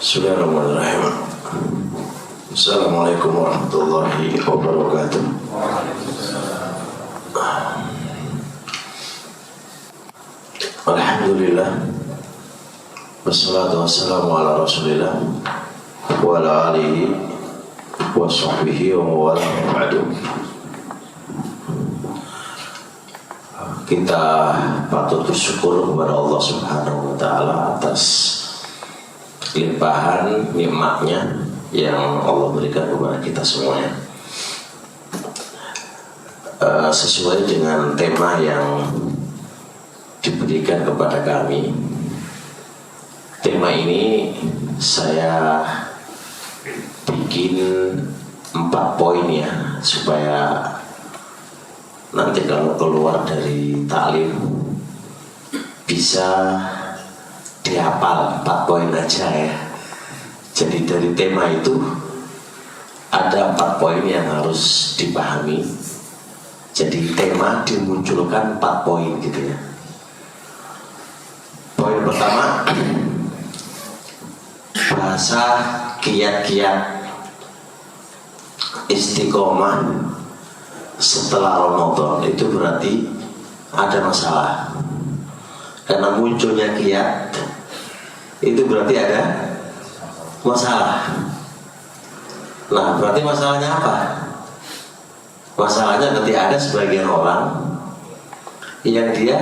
Bismillahirrahmanirrahim. Assalamualaikum warahmatullahi wabarakatuh. Alhamdulillah, wassalatu wassalamu ala rasulillah wa ala alihi wa sahbihi wa ala ba'du. Kita patut bersyukur kepada Allah Subhanahu wa ta'ala atas limpahan nikmatnya yang Allah berikan kepada kita semuanya. Sesuai dengan tema yang diberikan kepada kami, tema ini saya bikin 4 poin ya, supaya nanti kalau keluar dari taklim bisa dihafal 4 poin aja ya. Jadi dari tema itu ada 4 poin yang harus dipahami. Jadi tema dimunculkan 4 poin gitu ya. Poin pertama, bahasa kiat-kiat istiqomah setelah Ramadan. Itu berarti ada masalah. Karena munculnya kiat itu berarti ada masalah. Nah, berarti masalahnya apa? Masalahnya nanti ada sebagian orang yang dia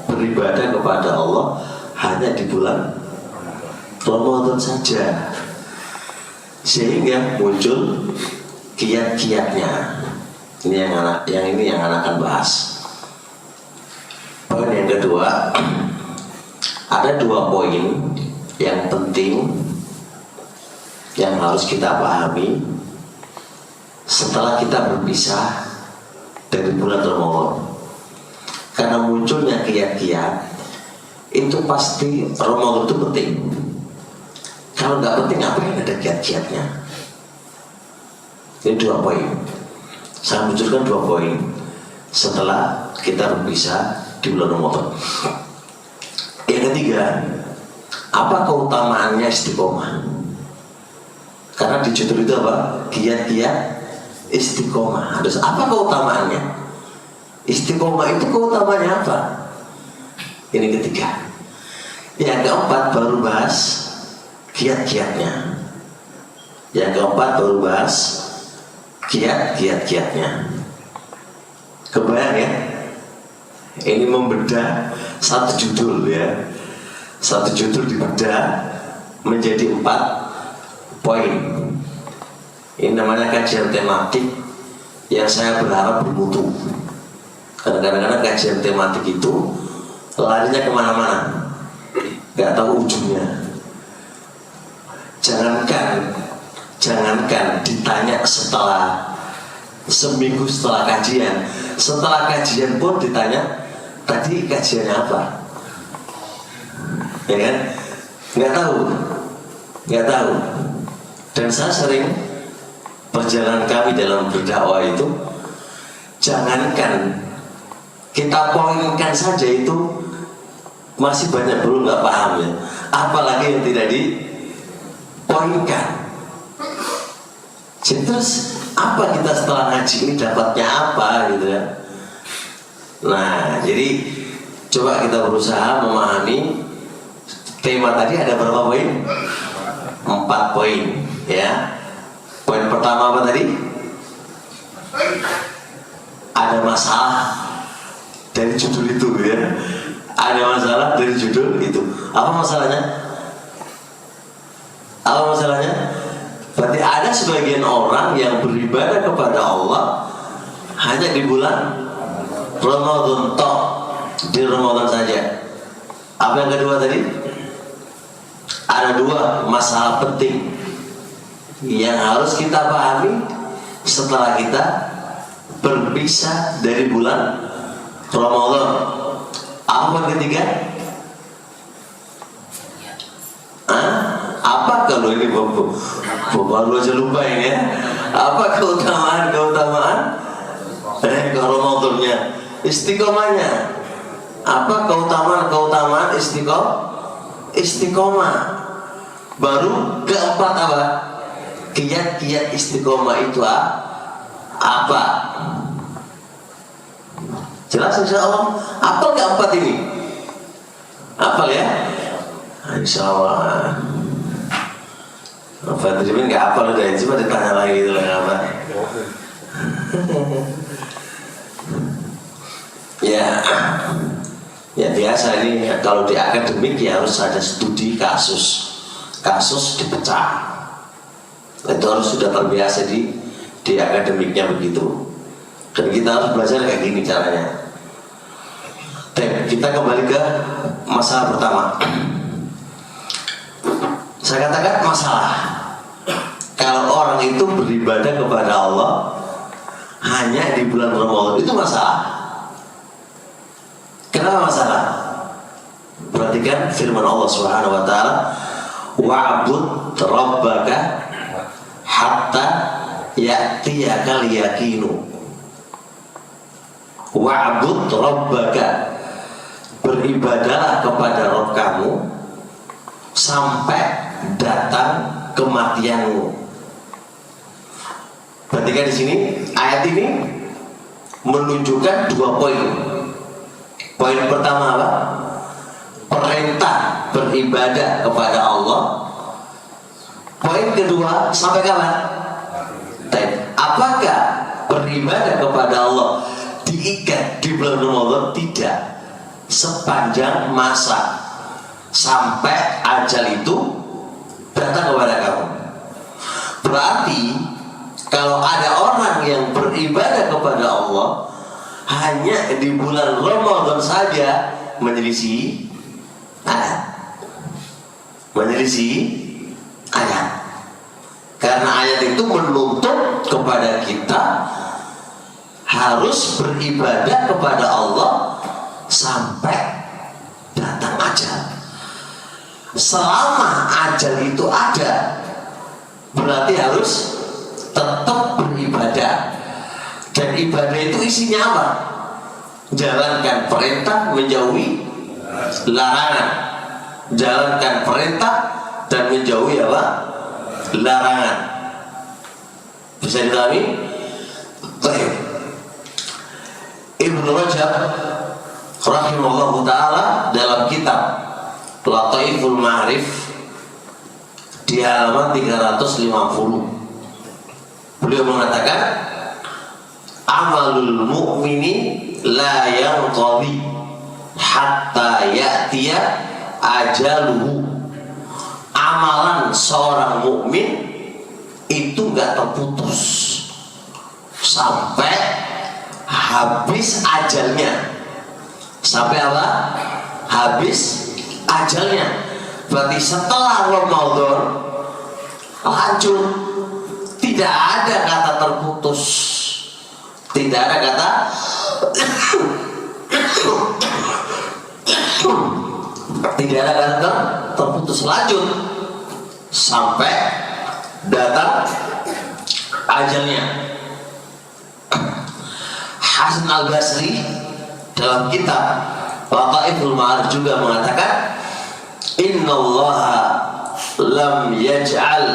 beribadah kepada Allah hanya di bulan Ramadan saja, sehingga muncul kiat-kiatnya. Ini yang akan bahas. Poin yang kedua, ada 2 poin yang penting yang harus kita pahami setelah kita berpisah dari bulan Ramadan. Karena munculnya kiat-kiat itu pasti Ramadan itu penting. Kalau nggak penting, ngapain ada kiat-kiatnya? Ini 2 poin. Saya munculkan 2 poin setelah kita berpisah di bulan Ramadan. Yang ketiga, apa keutamaannya istiqomah? Karena di judul itu apa? Kiat-kiat istiqomah. Terus apa keutamaannya? Istiqomah itu keutamaannya apa? Ini ketiga. Yang keempat baru bahas kiat-kiatnya. Yang keempat baru bahas kiat-kiatnya. Kebayang ya? Ini membedah satu judul ya. Satu judul dibedah menjadi 4 poin. Ini namanya kajian tematik yang saya berharap bermutu. Karena kadang-kadang kajian tematik itu larinya kemana-mana, gak tahu ujungnya. Jangankan ditanya setelah seminggu setelah kajian, setelah kajian pun ditanya, tadi kajiannya apa? Ya kan? Nggak tahu. Dan saya sering perjalanan kami dalam berdakwah itu, jangankan kita poinkan saja itu masih banyak belum nggak paham ya. Apalagi yang tidak dipoinkan. Jadi terus apa kita setelah ngaji ini dapatnya apa gitu ya? Nah, jadi coba kita berusaha memahami tema tadi ada berapa poin? 4 poin ya. Poin pertama apa tadi? Ada masalah dari judul itu ya. Ada masalah dari judul itu. Apa masalahnya? Apa masalahnya? Berarti ada sebagian orang yang beribadah kepada Allah hanya di bulan Ramadan tok, di Ramadan saja. Apa yang kedua tadi? Ada 2 masalah penting yang harus kita pahami setelah kita berpisah dari bulan Ramadan. Apa yang ketiga? Apa kalau ini baru aja lupa ini ya? Apa keutamaan Ramadannya? Istiqomahnya. Apa keutamaan istiqomah? Baru keempat apa? Kiat-kiat istiqomah itu apa? Jelas insya Allah. Apal keempat ini? Apal ya? Insya Allah. Pak Trimin nggak apal udah, cuma ditanya lagi gitu lah apa? Ya biasa ini kalau di akademik ya harus ada studi kasus dipecah. Itu harus sudah terbiasa di akademiknya begitu. Dan kita harus belajar kayak gini caranya. Kita kembali ke masalah pertama. Saya katakan masalah kalau orang itu beribadah kepada Allah hanya di bulan Ramadan, itu masalah. Kenapa masalah? Perhatikan firman Allah Subhanahu wa taala, wa'bud rabbaka hatta ya'tiyakal yaqinu. Wa'bud rabbaka, beribadahlah kepada Rabb kamu sampai datang kematianmu. Perhatikan di sini, ayat ini menunjukkan dua poin. Poin pertama apa? Perintah beribadah kepada Allah. Poin kedua, sampai kapan? Apakah beribadah kepada Allah diikat di bulan Ramadan? Tidak. Sepanjang masa sampai ajal itu datang kepada kamu. Berarti kalau ada orang yang beribadah kepada Allah hanya di bulan Ramadan saja, menyelisih ayat. Karena ayat itu menuntut kepada kita harus beribadah kepada Allah sampai datang ajal. Selama ajal itu ada, berarti harus tetap beribadah. Dan ibadah itu isinya apa? Jalankan perintah, menjauhi larangan. Jalankan perintah dan menjauhi apa? Larangan. Bisa dipahami? Baik. Ibnu Rajab rahimahullah ta'ala dalam kitab Lataiful Ma'arif di halaman 350 beliau mengatakan, amalul mu'mini la yanqadi hatta ya'tiya ajaluhu. Amalan seorang mukmin itu gak terputus sampai habis ajalnya. Sampai apa? Habis ajalnya. Berarti setelah Ramadan lanjut, tidak ada kata terputus, tidak ada kata tidak ada kata terputus, lanjut sampai datang ajalnya. Hasan Al-Basri dalam kitab Lataiful Ma'arif juga mengatakan, innallaha lam yaj'al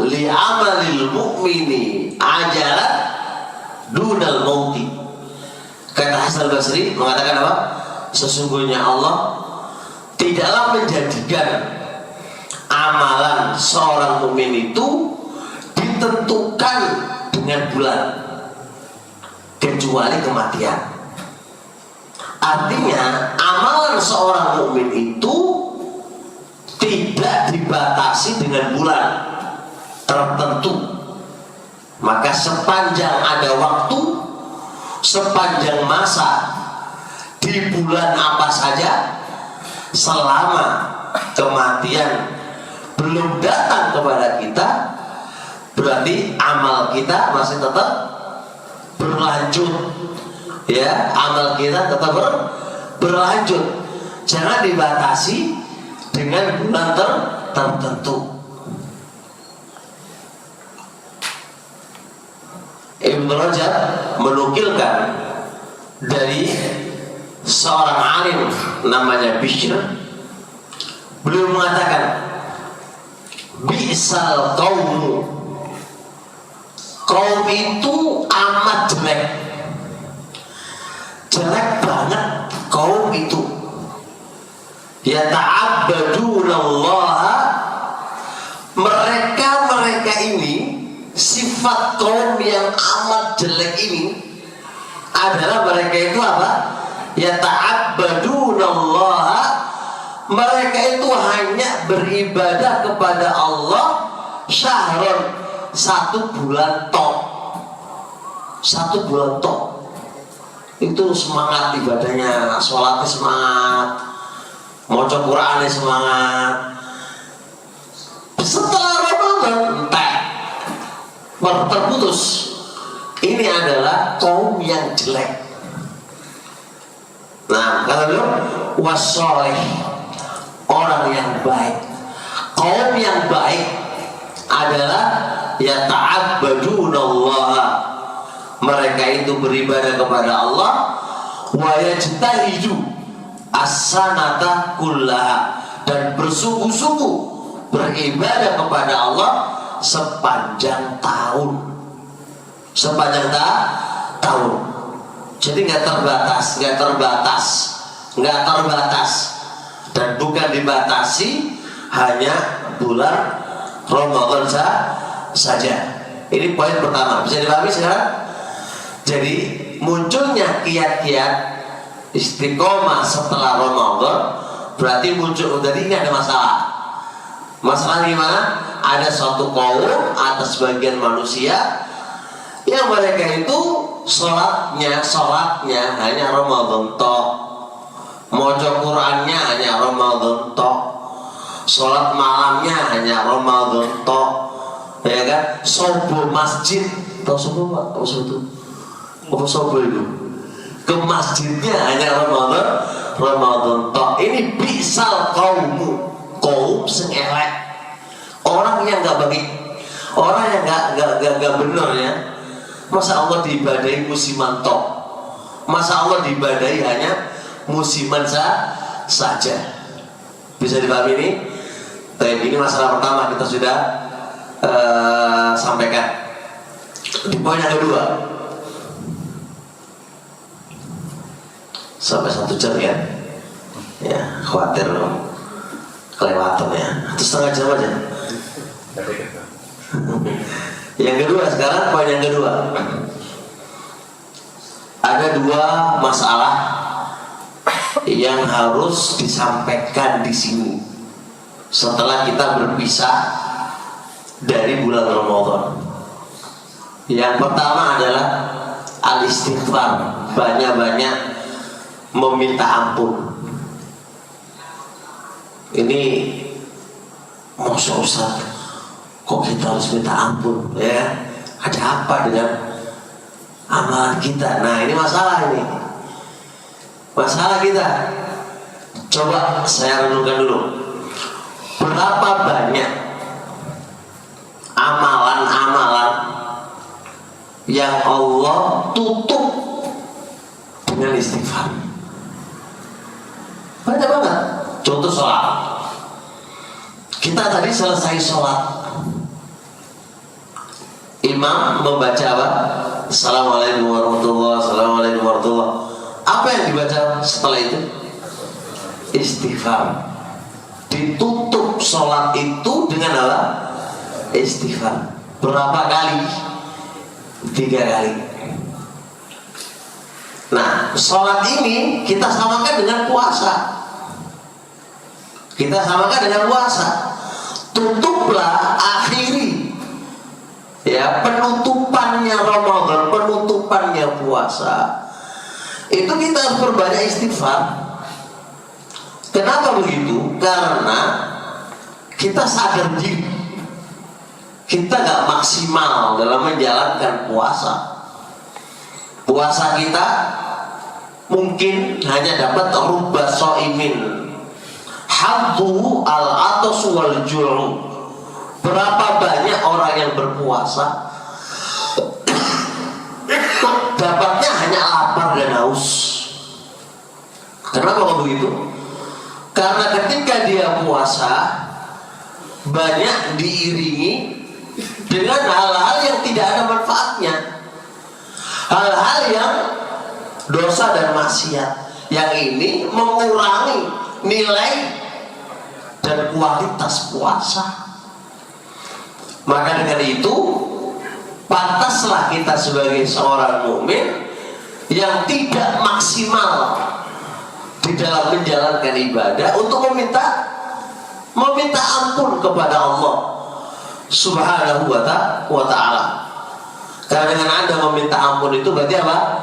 li'amalil mu'mini ajalan dunal mauti. Kata Hasan Al-Basri mengatakan apa? Sesungguhnya Allah tidaklah menjadikan amalan seorang mukmin itu ditentukan dengan bulan kecuali kematian. Artinya amalan seorang mukmin itu tidak dibatasi dengan bulan tertentu. Maka sepanjang ada waktu, sepanjang masa, di bulan apa saja, selama kematian belum datang kepada kita, berarti amal kita masih tetap berlanjut. Ya, amal kita tetap berlanjut. Jangan dibatasi dengan bulan tertentu. Ibnu Rajab menukilkan dari seorang alim namanya Bishr. Beliau mengatakan, Bi'sal qaumu, kaum itu amat jelek, jelek banget kaum itu. Yata'abbadunallaha, mereka ini, sifat kaum yang amat jelek ini adalah mereka itu apa? Yata'abbadunallaha, mereka itu hanya beribadah kepada Allah syahron, 1 bulan tok, 1 bulan tok. Itu semangat ibadahnya, sholatnya semangat, maca Qur'annya semangat. Setelah Ramadan entek, terputus. Ini adalah kaum yang jelek. Nah, kata beliau wasoleh, orang yang baik. Kaum yang baik adalah yata'abbadunallaha, mereka itu beribadah kepada Allah, wa yajtahidu as-sanata kullaha, dan bersungguh-sungguh beribadah kepada Allah sepanjang tahun. Sepanjang tahun. Jadi nggak terbatas, dan bukan dibatasi hanya bulan Ramadan saja. Ini poin pertama. Bisa dipahami sekarang? Jadi munculnya kiat-kiat istiqomah setelah Ramadan berarti muncul. Jadi ini ada masalah. Masalah gimana? Ada suatu kaum atau sebagian manusia yang mereka itu sholatnya hanya Ramadan tok, maca Qur'annya hanya Ramadan tok, sholat malamnya hanya Ramadan tok, ya kan? Sobo masjid, tahu sobo Pak? Tahu sobo? Apa sobo itu? Ke masjidnya hanya Ramadan tok. Ini bisal kaum sing elek, orang yang nggak baik, orang yang nggak benar ya. Masa Allah diibadahi musiman tok? Masa Allah diibadahi hanya musiman saja? Bisa dipahami ini? Ini masalah pertama kita sudah sampaikan. Di poin yang kedua, sampai 1 jam ya? Ya, khawatir loh kelewatan ya. Atau setengah jam aja. Yang kedua sekarang, poin yang kedua, ada 2 masalah yang harus disampaikan di sini setelah kita berpisah dari bulan Ramadan. Yang pertama adalah al-istighfar, banyak-banyak meminta ampun. Ini Masya Ustaz, kok kita harus minta ampun ya? Ada apa dengan amalan kita? Nah ini masalah ini. Masalah kita. Coba saya renungkan dulu. Berapa banyak amalan-amalan yang Allah tutup dengan istighfar? Banyak banget. Contoh sholat. Kita tadi selesai sholat, imam membaca apa? Assalamualaikum warahmatullahi wabarakatuh. Assalamualaikum warahmatullahi wabarakatuh. Apa yang dibaca setelah itu? Istighfar. Ditutup sholat itu dengan apa? Istighfar. Berapa kali? 3 kali. Nah, sholat ini kita samakan dengan puasa. Kita samakan dengan puasa. Tutuplah, akhiri ya penutupannya Ramadan, penutupannya puasa. Itu kita harus perbanyak istighfar. Kenapa begitu? Karena kita sadar diri kita gak maksimal dalam menjalankan puasa. Puasa kita mungkin hanya dapat rubah so'imin, haddu al-atas wal juru. Berapa banyak orang yang berpuasa dapatnya hanya lapar dan haus. Kenapa kok begitu? Karena ketika dia puasa, banyak diiringi dengan hal-hal yang tidak ada manfaatnya, hal-hal yang dosa dan maksiat, yang ini mengurangi nilai dan kualitas puasa. Maka dengan itu pantaslah kita sebagai seorang mukmin yang tidak maksimal di dalam menjalankan ibadah untuk meminta ampun kepada Allah Subhanahu wa ta'ala. Karena dengan Anda meminta ampun itu berarti apa?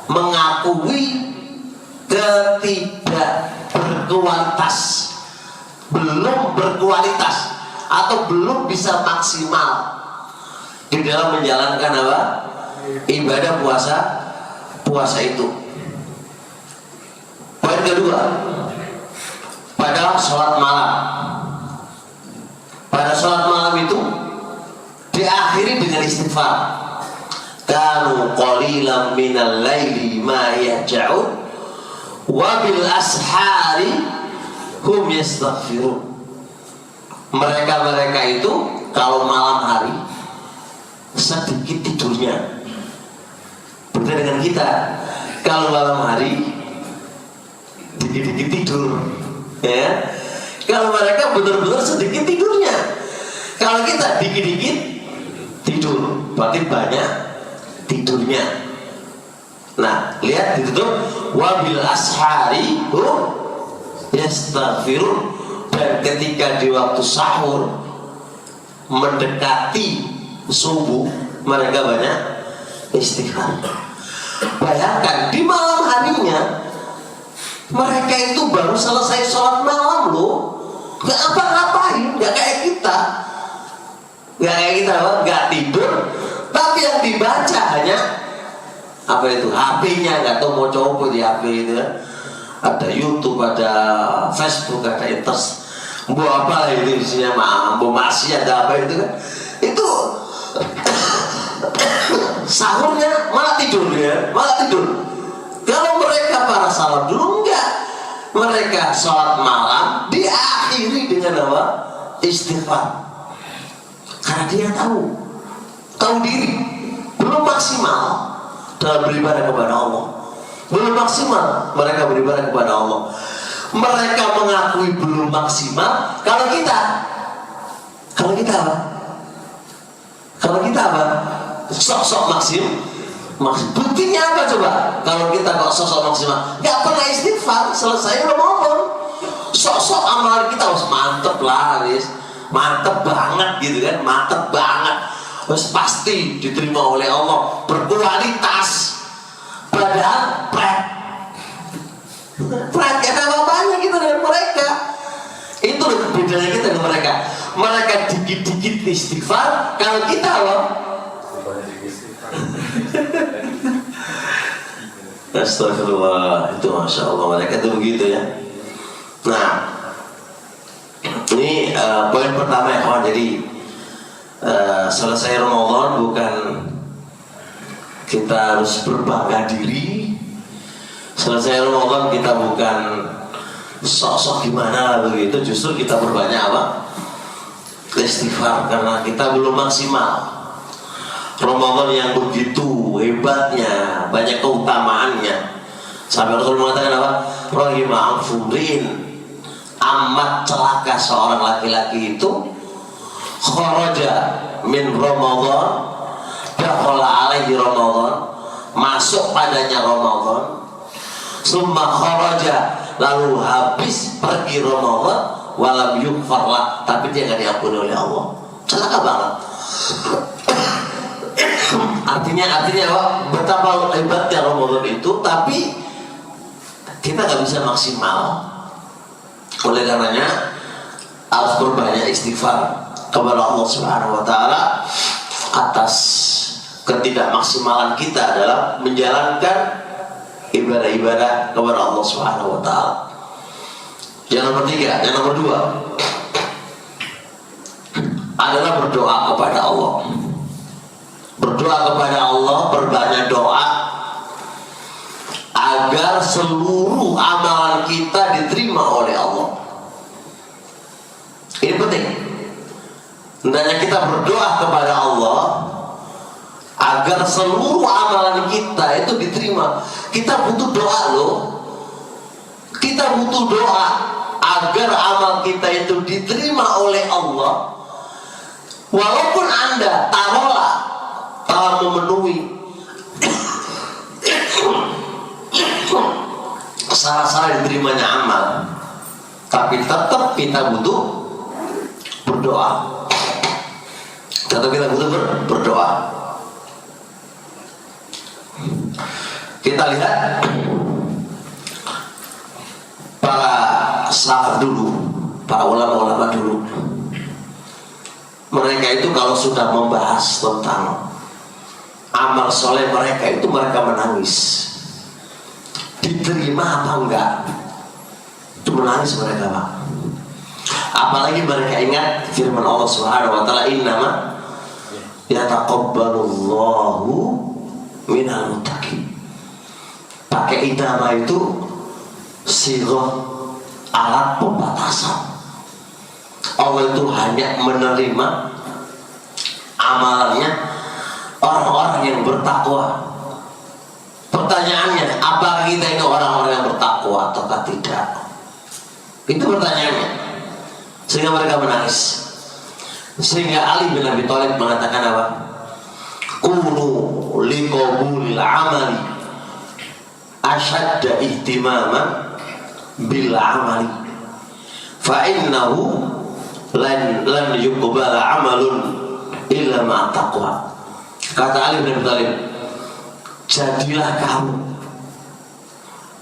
Mengakui ketidakberkualitas, belum berkualitas atau belum bisa maksimal di dalam menjalankan apa? Ibadah puasa itu. Poin kedua, pada sholat malam. Pada sholat malam itu diakhiri dengan istighfar. Kanu qalilan minal laili ma yahja'un wa bil ashari hum yastaghfirun. Mereka itu kalau malam hari sedikit tidurnya. Berbeda dengan kita, kalau malam hari dikit-dikit tidur, ya. Kalau mereka benar-benar sedikit tidurnya. Kalau kita dikit-dikit tidur, berarti banyak tidurnya. Nah, lihat ditutup wabil ashari yastaghfirun. Dan ketika di waktu sahur mendekati subuh, mereka banyak istighfar. Bayangkan di malam harinya mereka itu baru selesai sholat malam loh, gak apa-apain, gak kayak kita, gak tidur, tapi yang dibaca hanya apa itu, HP-nya, gak tahu mau coba di HP itu ya. Ada YouTube, ada Facebook, ada Internet, mau apa itu isinya, mau masih ada apa itu kan, itu sahurnya malah tidur ya, malah tidur. Kalau mereka para salaf dulu enggak, mereka sholat malam diakhiri dengan apa? Istighfar. Karena dia tahu diri belum maksimal dalam beribadah kepada Allah, belum maksimal mereka beribadah kepada Allah. Mereka mengakui belum maksimal. Kalau kita apa? Kalau kita apa? Sok-sok maksimal. Buktinya apa coba? Kalau kita kok sok-sok maksimal, gak pernah istighfar, selesai Ramadan. Sok-sok amalan kita harus mantep lah, mantep banget gitu kan, mantep banget. Harus pasti diterima oleh Allah, berkualitas. Padahal ada apa-apanya kita dengan mereka. Itu bedanya kita dengan mereka. Mereka dikit-dikit istighfar, kalau kita apa? Astagfirullah, itu masya Allah, mereka itu begitu ya. Nah, ini poin pertama ya kawan. Jadi selesai Ramadan bukan kita harus berbangga diri. Selesai Ramadan kita bukan sok-sok gimana begitu. Justru kita berbanyak apa? Istighfar, karena kita belum maksimal. Ramadan yang begitu hebatnya, banyak keutamaannya, sampai Rasul mengatakan apa? Rahimah amfurin, amat celaka seorang laki-laki itu kharaja min Ramadan, dakhala alaihi Ramadan, masuk padanya Ramadan, summa kharaja, lalu habis pergi Ramadan, walam yughfarlah, tapi dia gak diampuni oleh Allah. Celaka banget. Artinya betapa hebatnya Ramadan itu, tapi kita gak bisa maksimal. Oleh karenanya harus berbanyak istighfar kepada Allah Subhanahu wa ta'ala atas ketidakmaksimalan kita adalah menjalankan ibadah-ibadah kepada Allah Subhanahu wa ta'ala. Yang nomor 3, yang nomor 2 adalah berdoa kepada Allah. Berdoa kepada Allah, berbanyak doa agar seluruh amalan kita diterima oleh Allah. Ini penting. Hendaknya kita berdoa kepada Allah agar seluruh amalan kita itu diterima. Kita butuh doa loh. Kita butuh doa agar amal kita itu diterima oleh Allah. Walaupun Anda taruhlah telah memenuhi syarat-syarat diterimanya amal, tapi tetap kita butuh berdoa. Tetap kita butuh berdoa. Kita lihat para salaf dulu, para ulama-ulama dulu. Mereka itu kalau sudah membahas tentang amal soleh mereka itu mereka menangis. Diterima apa enggak? Itu menangis mereka, Pak. Apalagi mereka ingat firman Allah Subhanahu wa taala, innama yataqabbalullahu minal muttaqin. Pakai innama itu sighah alat pembatasan. Allah itu hanya menerima amalannya orang-orang yang bertakwa. Pertanyaannya, apakah kita itu orang-orang yang bertakwa atau tidak? Itu pertanyaannya. Sehingga mereka menangis. Sehingga Ali bin Abi Thalib mengatakan apa? Qulu liqabulil amali ashadda ihtimaman bil amali fa innahu lan yuqbala amalun illa ma taqwa. Kata Ali bin Abi Thalib, jadilah kamu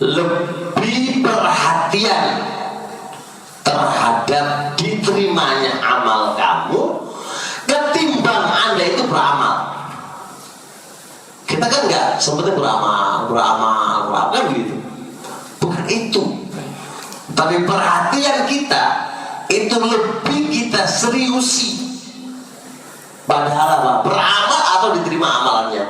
lebih perhatian terhadap diterimanya amal kamu ketimbang Anda itu beramal. Kita kan enggak sempatnya beramal kan begitu. Bukan itu. Tapi perhatian kita itu lebih kita seriusi. Padahal apa? Beramal atau diterima amalannya.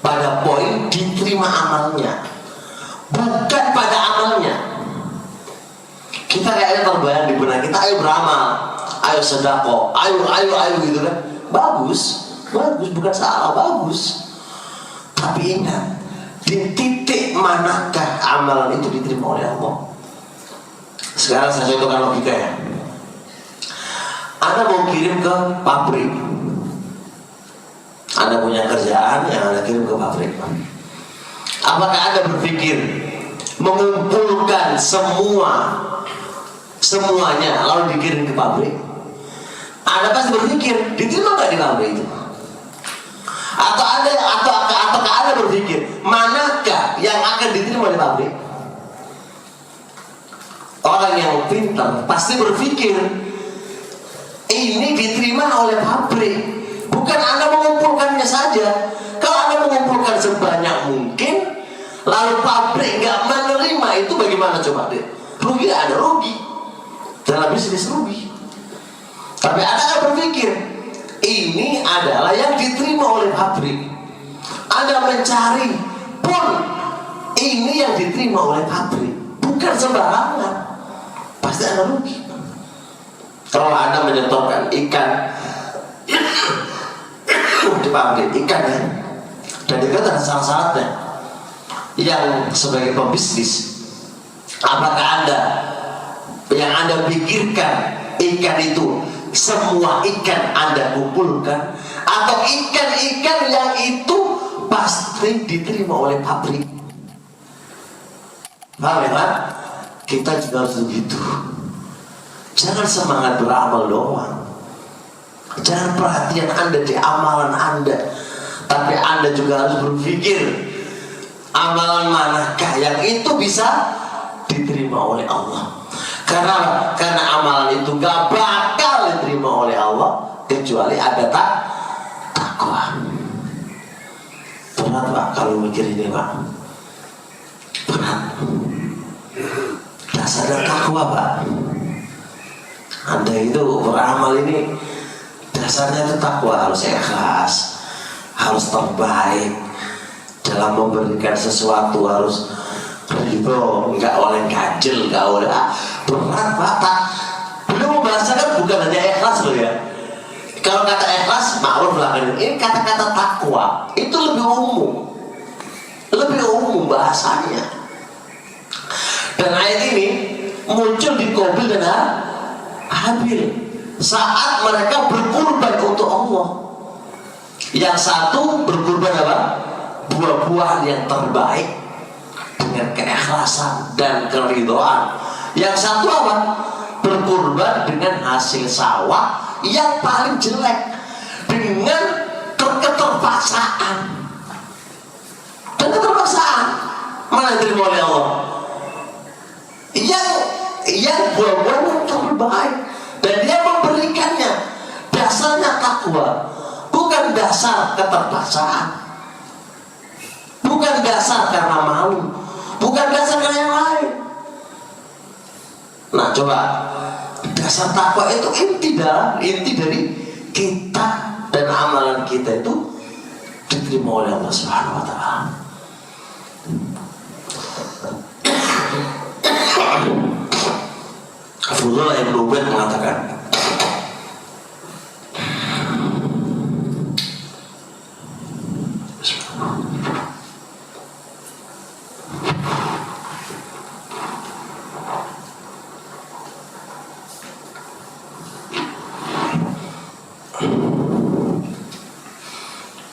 Pada poin diterima amalnya, bukan pada amalnya. Kita kayaknya terbayang di benak kita, ayo beramal, ayo sedekah, ayo gitu kan. Bagus, bukan salah, bagus. Tapi ingat, di titik manakah amalan itu diterima oleh Allah? Sekarang saya contohkan logika ya. Anda mau kirim ke pabrik, Anda punya kerjaan yang Anda kirim ke pabrik. Apakah Anda berpikir mengumpulkan semuanya lalu dikirim ke pabrik? Anda pasti berpikir diterima nggak di pabrik itu? Atau apakah Anda berpikir manakah yang akan diterima di pabrik? Orang yang pintar pasti berpikir ini diterima oleh pabrik, bukan Anda mengumpulkannya saja. Kalau Anda mengumpulkan sebanyak mungkin lalu pabrik nggak menerima, itu bagaimana coba deh? Rugi, ada rugi dalam bisnis, rugi. Tapi Anda berpikir ini adalah yang diterima oleh pabrik. Anda mencari pun ini yang diterima oleh pabrik, bukan sembarangan. Pasti Anda rugi. Kalau Anda menyetorkan ikan di pabrik ikan ya, dan itu ada syarat-syaratnya yang sebagai pembisnis. Apakah yang Anda pikirkan ikan itu semua ikan Anda kumpulkan, atau ikan-ikan yang itu pasti diterima oleh pabrik? Paham ya Pak? Kita juga harus begitu. Jangan semangat beramal doang, jangan perhatian Anda di amalan Anda, tapi Anda juga harus berpikir amalan manakah yang itu bisa diterima oleh Allah. Karena amalan itu gak bakal diterima oleh Allah kecuali ada takwa. Berat Pak kalau mikir ini Pak, berat. Dasarnya takwa Pak. Anda itu beramal ini dasarnya itu takwa, harus ikhlas, harus terbaik dalam memberikan sesuatu, harus Itu enggak oleh ganjel, enggak oleh berat Pak. Beliau membahasakan bukan hanya ikhlas loh ya. Kalau kata ikhlas maklum belakang ini kata-kata takwa itu lebih umum bahasanya. Dan ayat ini muncul di Qabil dan Habil saat mereka berkurban untuk Allah. Yang satu berkurban apa? Buah-buahan yang terbaik dengan keikhlasan dan keridhaan. Yang satu apa? Berkurban dengan hasil sawah yang paling jelek dengan keterpaksaan. Dan keterpaksaan mana yang diterima oleh Allah? Yang buah-buah yang terbaik, dan dia memberikannya. Dasarnya takwa, bukan dasar keterpaksaan, bukan dasar karena malu, bukan dasar karena yang lain. Nah coba, dasar takwa itu inti dari kita dan amalan kita itu diterima oleh Allah Subhanahu wa Ta'ala. Fudalah Ibn Ubaid mengatakan,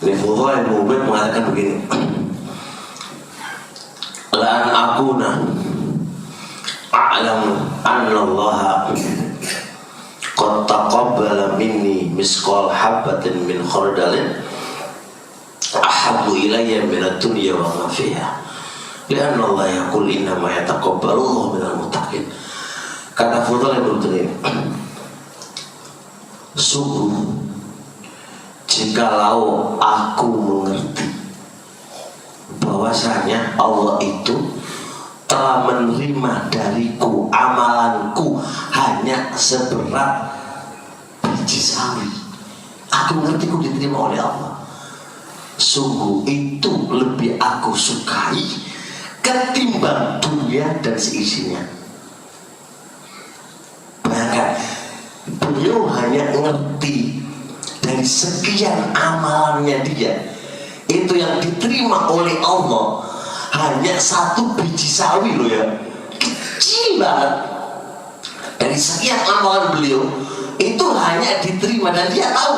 ini Fudalah Ibn Ubaid mengatakan begini, lan akuna a'lamu anna Allah qad taqabbala minni misqal habatin min khardalin ahabbu ilayya min ad-dunya wa ma fiha lianna Allah yaqul inna ma yataqabbalu Allah minal muttaqin. Kata Fudalah Ibn Ubaid, sungguh jikalau aku mengerti bahwasanya Allah itu telah menerima dariku amalanku hanya seberat biji sawi, aku mengerti ku diterima oleh Allah, sungguh itu lebih aku sukai ketimbang dunia dan seisinya. Bayangkan, beliau hanya mengerti dari sekian amalannya dia, itu yang diterima oleh Allah hanya satu biji sawi loh ya, kecil banget. Dari sekian amalan beliau itu hanya diterima, dan dia tahu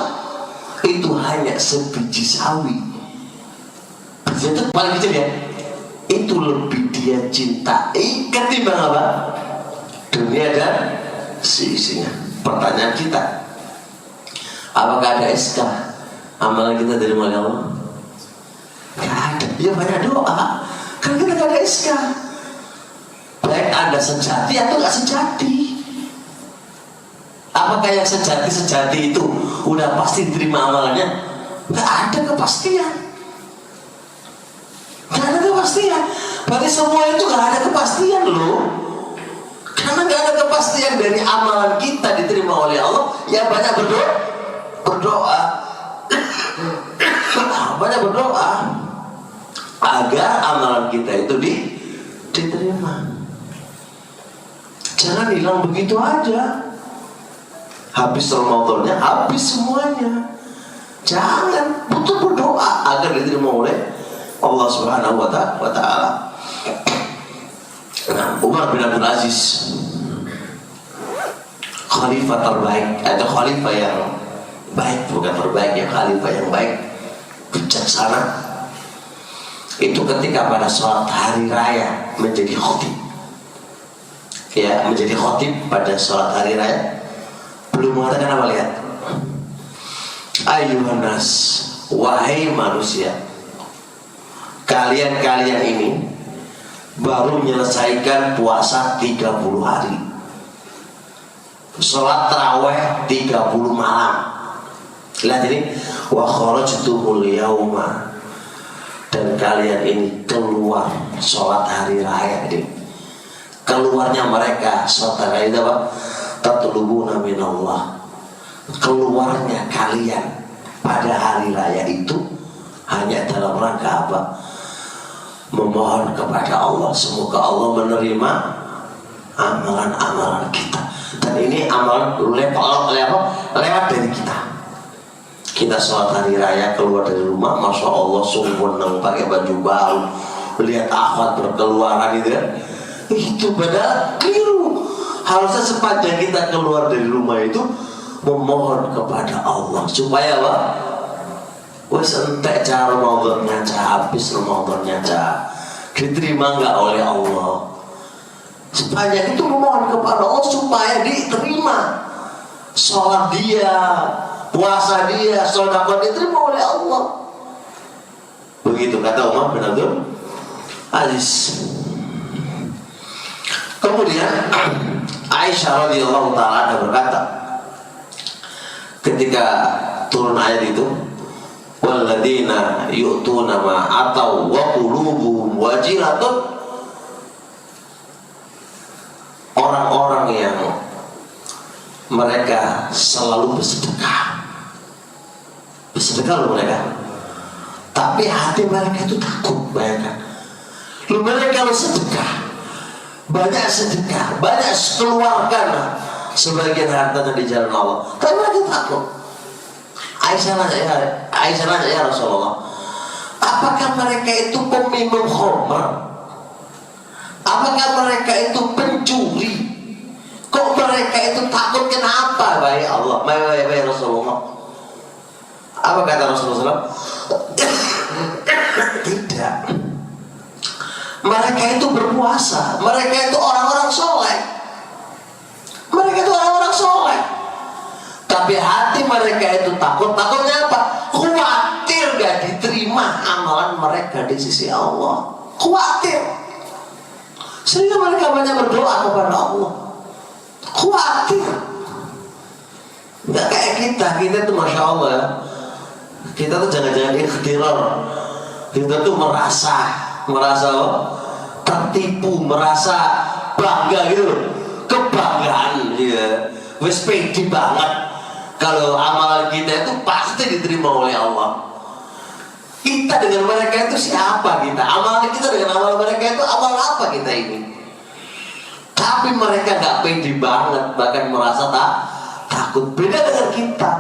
itu hanya sebiji sawi. Biji itu paling kecil ya, itu lebih dia cintai ketimbang apa? Dunia dan seisinya. Pertanyaan kita, apakah ada SK amalan kita dari oleh Allah? Gak ada. Ya banyak doa, kan kita gak ada SK. Baik Anda sejati atau gak sejati. Apakah yang sejati itu udah pasti diterima amalannya? Gak ada kepastian. Gak ada kepastian. Berarti semua itu gak ada kepastian loh. Karena gak ada kepastian dari amalan kita diterima oleh Allah, ya banyak berdoa banyak berdoa agar amalan kita itu diterima. Jangan hilang begitu aja, habis Ramadannya habis semuanya. Jangan, butuh berdoa agar diterima oleh Allah Subhanahu wa Ta'ala. Nah, Umar bin Abdul Aziz, khalifah terbaik atau khalifah yang baik, bukan terbaik ya, khalifah yang baik, bijaksana, itu ketika pada sholat hari raya menjadi khotib, ya, menjadi khotib pada sholat hari raya, belum mengatakan apa, lihat, ayuhan nas, wahai manusia, kalian ini baru menyelesaikan puasa 30 hari, sholat taraweh 30 malam. Lihat ini, wa kharajtumul yauma, dan kalian ini keluar sholat hari raya ini. Keluarnya mereka sholat hari raya itu apa? Tatlubuna minallah. Keluarnya kalian pada hari raya itu hanya dalam rangka apa? memohon kepada Allah semoga Allah menerima amalan-amalan kita. Dan ini amalan lewat dari kita. Kita sholat hari raya keluar dari rumah, masya Allah sungguh pakai baju baru, lihat akhwat berkeluaran itu kan, itu padahal keliru. Harusnya sepanjang kita keluar dari rumah itu memohon kepada Allah supaya apa? Wes entek cara Ramadannya habis, Ramadannya diterima nggak oleh Allah. Sepanjang itu memohon kepada Allah supaya diterima sholat dia, puasa dia, sedekah diterima oleh Allah. Begitu kata Umar bin Abdul Aziz. Kemudian Aisyah radhiyallahu taala berkata ketika turun ayat itu, walladzina yu'tuna ma atau wa qulubuhum wajilatun, orang-orang yang mereka selalu bersedekah loh mereka, tapi hati mereka itu takut. Bayangkan lu, mereka kalau sedekah, banyak keluarkan sebagian hartanya di jalan Allah, tapi mereka takut. Aisyah nanya, ya Rasulullah, apakah mereka itu peminum khamr? Apakah mereka itu pencuri? Kok mereka itu takut, kenapa? Baik Allah, baik Rasulullah. Apa kata Rasulullah? Tidak. Mereka itu berpuasa, mereka itu orang-orang soleh, tapi hati mereka itu takut. Takutnya apa? Khawatir gak diterima amalan mereka di sisi Allah. Khawatir. Sehingga mereka banyak berdoa kepada Allah. Khawatir. Gak kayak kita tuh masya Allah ya. Kita tuh jangan-jangan ikhtirar. Kita tuh merasa tertipu, merasa bangga gitu loh. Kebanggaan ya. Wes pede banget kalau amalan kita itu pasti diterima oleh Allah. Kita dengan mereka itu siapa kita? Amalan kita dengan amalan mereka itu amal apa kita ini? Tapi mereka gak pede banget, bahkan merasa takut. Beda dengan kita.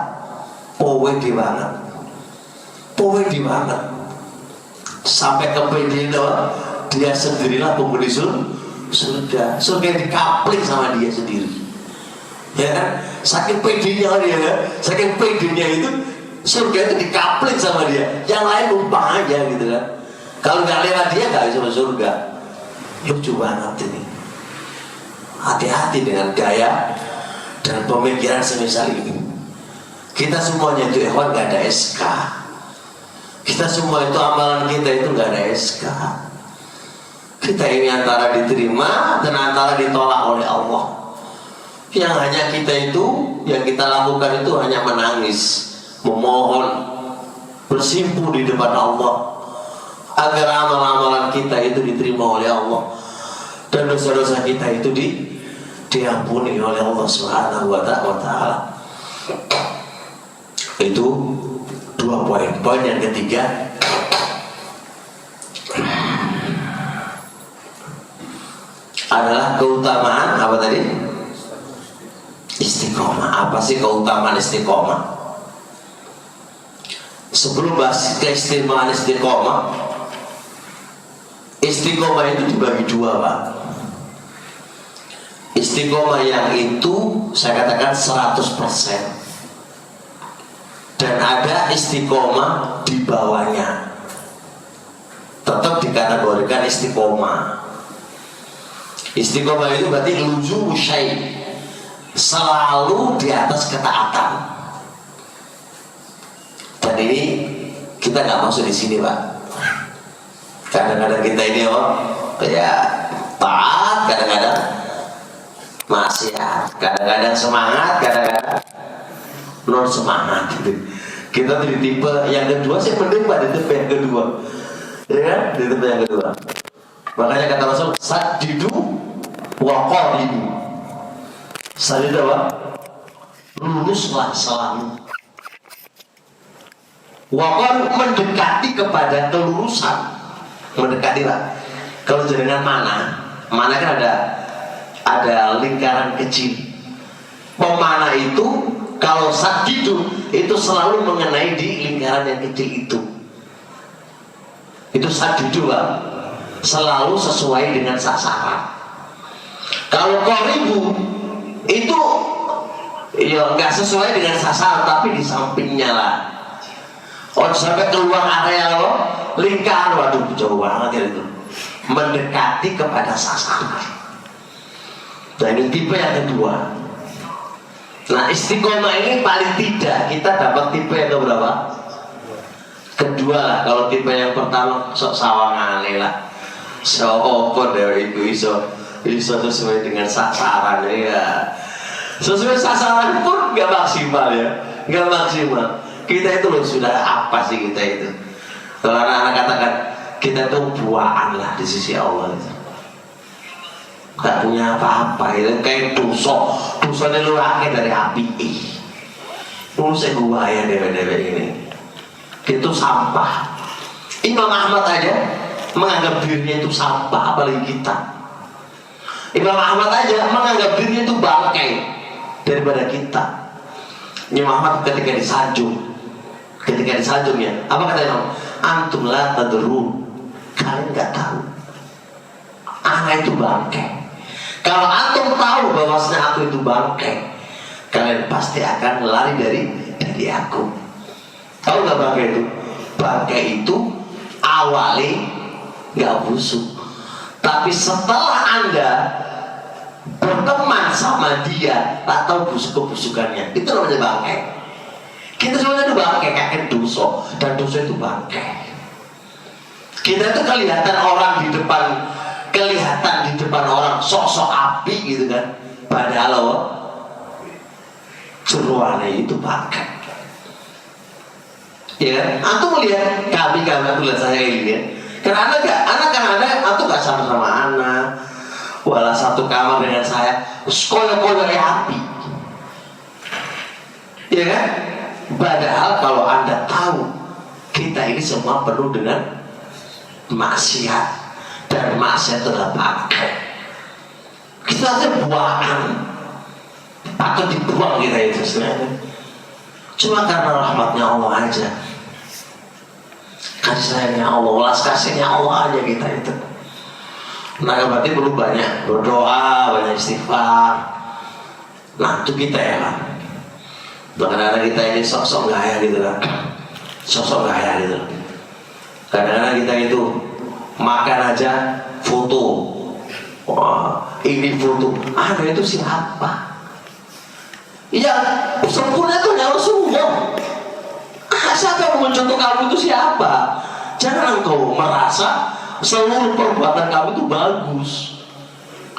Pede banget. Sampai ke pede itu, dia sendirilah penghuni surga. Surga dikapling sama dia sendiri. Ya kan? Saking pedenya dia kan? Saking pedenya itu surga itu dikapling sama dia. Yang lain numpang aja gitu kan. Kalau nggak lewat dia nggak bisa masuk surga. Lucu banget ini. Hati-hati dengan gaya dan pemikiran semisal ini. Kita semuanya itu ikhwan nggak ada SK. Kita semua itu amalan kita itu nggak ada SK. Kita ini antara diterima dan antara ditolak oleh Allah. Yang hanya kita itu, yang kita lakukan itu hanya menangis, memohon, bersimpuh di depan Allah agar amalan-amalan kita itu diterima oleh Allah dan dosa-dosa kita itu diampuni oleh Allah Subhanahu wa Ta'ala. Itu 2 poin. Poin yang ketiga, adalah keutamaan apa tadi? Istiqomah. Apa sih keutamaan istiqomah? Sebelum bahas keistimewaan istiqomah, istiqomah itu dibagi 2, Pak. Istiqomah yang itu saya katakan 100%, dan ada istiqomah di bawahnya, tetap dikategorikan istiqomah. Istiqomah itu berarti luzumu syai', selalu di atas ketaatan. Dan ini kita nggak masuk di sini, Pak. Kadang-kadang kita ini ya taat, kadang-kadang maksiat, kadang-kadang semangat, kadang-kadang non semangat gitu. Kita di tipe yang kedua sih, mending Pak, di tipe yang kedua, ya kan? Di tipe yang kedua. Makanya kata Rasul, sadidu wa qaribu. Sadidu apa? Luluslah selalu. Wa qaribu, mendekati kepada kelurusan. Mendekati Pak. Kalau jenengan mana kan ada lingkaran kecil. Pemana itu kalau sadidu itu selalu mengenai di lingkaran yang kecil itu. Itu sadidu Pak. Selalu sesuai dengan sasaran. Kalau qaribu itu ya nggak sesuai dengan sasaran tapi di sampingnya lah. Oh sampai keluar area lo lingkaran, waduh jauh banget ya itu. Mendekati kepada sasaran. Nah ini tipe yang kedua. Nah istiqomah ini paling tidak kita dapat tipe yang keberapa? Kedua lah. Kalau tipe yang pertama sok sawangane lah. Sopo dari itu iso sesuai dengan sasaran ya. Sesuai sasaran pun nggak maksimal ya, nggak maksimal. Kita itu loh sudah apa sih kita itu? Kalau anak-anak katakan kita itu buaan lah di sisi Allah itu. Gak punya apa-apa itu kayak dosanya lu rakyat dari api. Lu gua ya dewe-dewe ini. Itu sampah. Imam Ahmad aja menganggap dirinya itu sampah, apalagi kita. Imam Ahmad aja menganggap dirinya itu bangkai daripada kita. Imam Ahmad ketika disanjung ya, apa kata Imam? Antum la tadrun, kalian nggak tahu. Anak itu bangkai. Kalau antum tahu bahwasanya aku itu bangkai, kalian pasti akan lari dari aku. Tahu nggak bangkai itu? Bangkai itu awalnya nggak busuk, tapi setelah Anda berteman sama dia, tak tahu busuk-busukannya, itu namanya bangkai. Kita semuanya itu bangkai, kakek dosa, dan dosa itu bangkai. Kita itu kelihatan di depan orang sosok api gitu kan, padahal jeroannya itu bangkai. Ya, antum melihat kami lihat saya ini ya. Karena anak atau gak sama-sama anak, walau satu kamar dengan saya, koyo-koyo api, ya kan? Padahal kalau Anda tahu kita ini semua penuh dengan maksiat, dan maksiat adalah bangkai. Kita aja buangan, patut dibuang kita itu sebenarnya. Cuma karena rahmatnya Allah aja, kasih sayangnya Allah, welas kasihnya Allah aja kita itu. Nah berarti perlu banyak berdoa, banyak istighfar. Nah itu kita ya kan. Kadang-kadang kita ini sosok gaya gitu kan, sosok gaya gitu. Kadang-kadang kita itu makan aja foto. Wah ini foto, itu siapa? Iya sempurna itu hanya Rasulullah. Siapa yang mencontoh kamu itu siapa? Jangan engkau merasa seluruh perbuatan kamu itu bagus.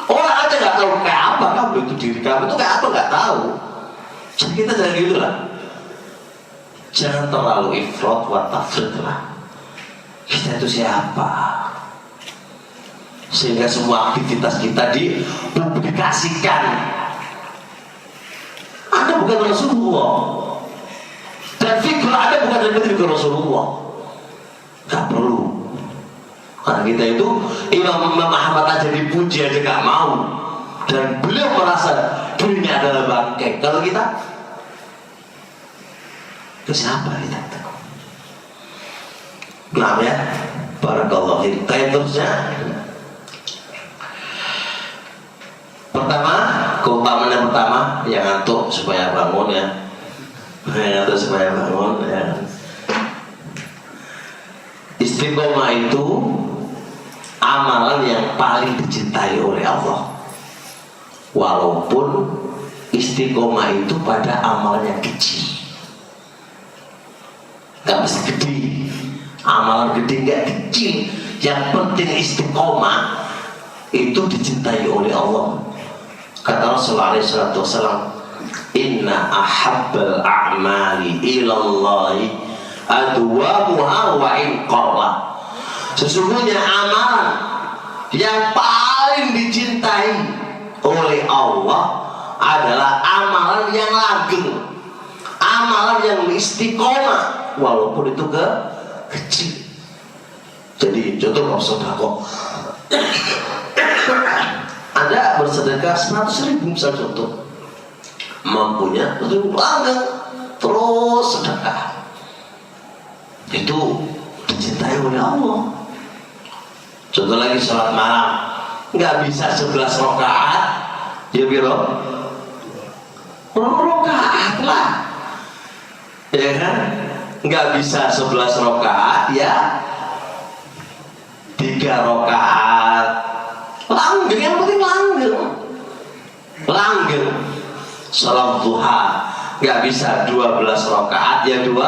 Orang aja nggak tahu kayak apa kamu itu, diri kamu itu kayak apa nggak tahu. Jadi kita jangan gitu lah. Jangan terlalu ifrat wa tafrid lah. Kita itu siapa? Sehingga semua aktivitas kita dipublikasikan. Anda bukan Rasulullah. Dan fikir Anda bukan dari fikir Rasulullah. Gak perlu. Karena kita itu Imam Ahmad aja dipuji aja gak mau. Dan beliau merasa dirinya adalah bangkai. Kalau kita itu siapa kita? Nah ya, barakallahu fiik. Terusnya pertama, keutamaan yang pertama yang ngantuk supaya bangun ya. Yang supaya bangun ya. Istiqomah itu amalan yang paling dicintai oleh Allah. Walaupun istiqomah itu pada amalan yang kecil, gak mesti gede. Amalan gede gak kecil. Yang penting istiqomah itu dicintai oleh Allah. Kata Rasulullah SAW, inna ahabbal a'mali ilallahi adwamuha wa inqallah. Sesungguhnya amalan yang paling dicintai oleh Allah adalah amalan yang langgeng, amalan yang istiqomah walaupun itu kecil. Jadi Contoh bab sedekah. Anda bersedekah 100.000 misal contoh, mampunya betul langgeng terus sedekah, itu dicintai oleh Allah. Contoh lagi sholat malam, nggak bisa 11 rakaat, ya biro, rakaat lah, ya kan? Nggak bisa 11 rakaat, ya 3 rakaat, langgeng, yang penting langgeng. Salat duha nggak bisa 12 rakaat, ya 2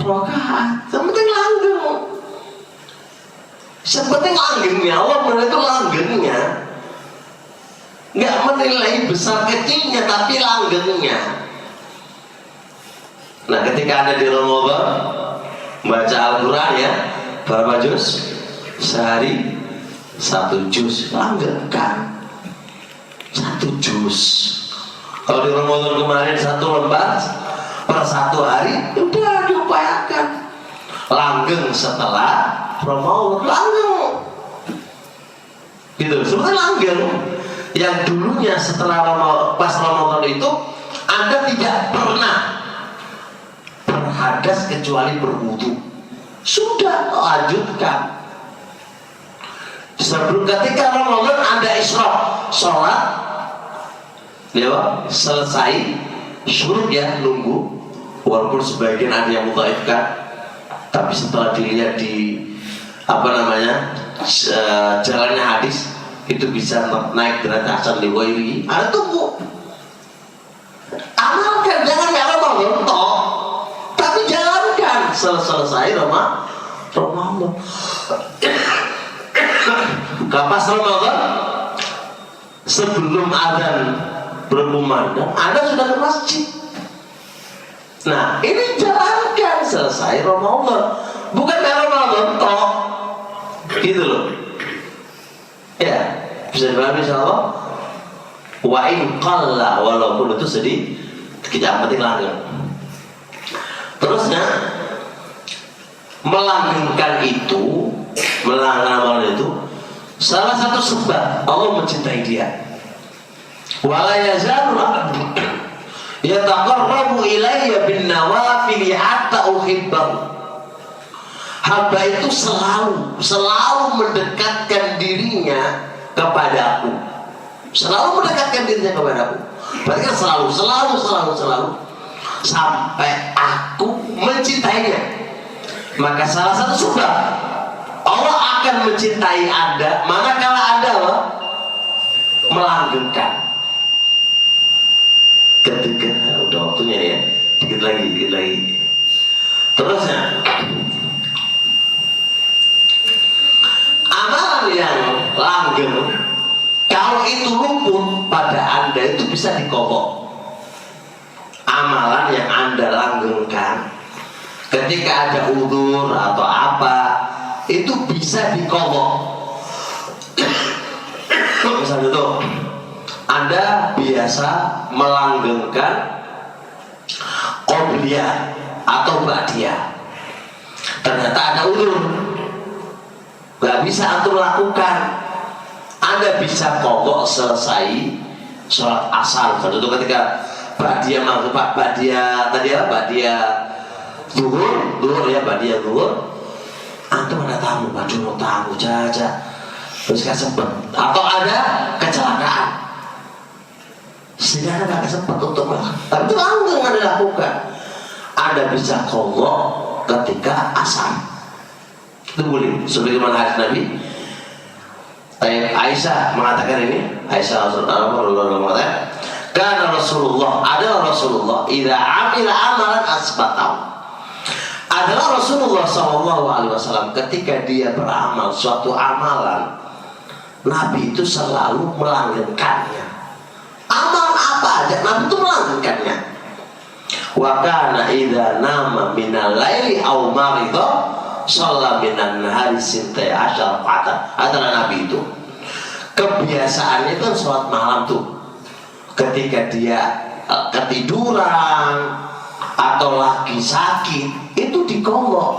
rakaat, yang penting langgeng. Sepenting langgengnya, Allah itu langgengnya, nggak menilai besar kecilnya, tapi langgengnya. Nah, ketika Anda di Ramadan baca Al-Quran, ya berapa juz? Sehari 1 juz, langgeng kan? 1 juz. Kalau di Ramadan kemarin 1 lembar per 1 hari, udah diupayakan. Langgeng setelah Ramadan, langgeng. Gitu, sebenarnya langgeng. Yang dulunya setelah pas Ramadan itu Anda tidak pernah berhadas kecuali berwudu. Sudah lanjutkan. Sebelum ketika Ramadan Anda isyraq, sholat, ya selesai, syuruk ya, nunggu. Walaupun sebagian ada yang mudhaifkan, tapi setelah dilihat di jalannya hadis, itu bisa naik derajat hasan li ghairihi. Anda tunggu, amalkan, jangan Ramadan toh, tapi jalankan selesai Ramadan. Kapas Ramadan sebelum adzan berkumandang, Anda sudah ke masjid. Nah, ini jalankan selesai Ramadan, bukan Ramadan toh, gitu loh. Ya, bisa dipahami insyaallah. Wa in qalla, walaupun itu sedih, kita penting langgeng. Terusnya melanggengkan itu, melanggengkan itu salah satu sebab Allah mencintai dia. Wala yazalu yataqarrabu ilayya bin nawafil hatta uhibbahu. Hamba itu selalu mendekatkan dirinya kepadaku. Selalu mendekatkan dirinya kepadaku. Berarti kan selalu sampai aku mencintainya. Maka salah satu sebab Allah akan mencintai Anda manakala Anda melanggengkan. Ketika udah waktunya ya, dikit lagi. Terusnya, amalan yang langgeng, kalau itu luput pada Anda, itu bisa dikobok. Amalan yang Anda langgengkan ketika ada udzur atau apa, itu bisa dikobok. Misalnya itu Anda biasa melanggengkan qobliyah atau ba'diyah, ternyata ada udzur, gak bisa antum lakukan. Anda bisa kobok selesai sholat asar. Contoh ketika ba'diyah maghrib, ba'diyah tadi apa? Ba'diyah zuhur ya, ba'diyah zuhur. Antum ada tamu, mau tamu jaja, terus gak sempet, atau ada kecelakaan sehingga Anda gak sempet untuk makan. Tapi itu langgeng Anda lakukan. Anda bisa kobok ketika asar, itu boleh. Sebagaimana hadis Nabi, Aisyah mengatakan ini, Aisyah mengatakan, karena adalah Rasulullah idza amila amalan asbatahu. Adalah Rasulullah SAW ketika dia beramal suatu amalan, Nabi itu selalu melanggengkannya. Amal apa aja Nabi itu melanggengkannya. Wa kana idza nama minal laili aw marida shalla minan nahari sintai asyar fatan. Adalah Nabi itu kebiasaannya itu sholat malam tuh. Ketika dia ketiduran atau lagi sakit, itu dikobok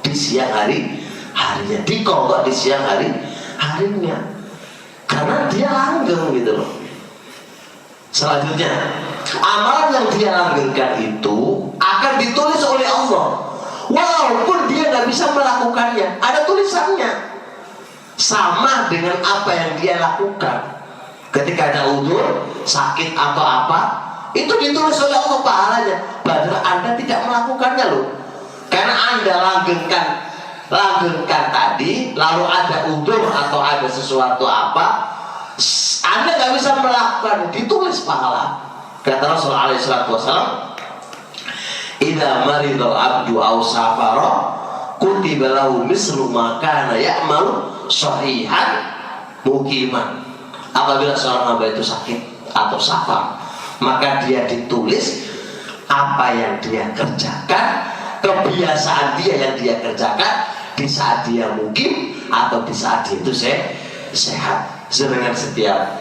di siang hari harinya, dikodok di siang harinya, karena dia langgeng gitu loh. Selanjutnya, amalan yang dia langgengkan itu akan ditulis oleh Allah, walaupun dia nggak bisa melakukannya. Ada tulisannya, sama dengan apa yang dia lakukan. Ketika ada udzur, sakit atau apa, itu ditulis oleh Allah pahalanya. Padahal Anda tidak melakukannya loh, karena Anda langgengkan tadi, lalu ada udzur atau ada sesuatu apa, Anda nggak bisa melakukan, ditulis pahala. Kata Rasulullah SAW, "Idza maridal abdu aw safara, kutiba lahu mislu ma kana ya'malu sahihan muqiman." Apabila seorang hamba itu sakit atau safar, maka dia ditulis apa yang dia kerjakan, kebiasaan dia yang dia kerjakan di saat dia mukim atau di saat dia itu sehat. Sedangkan setiap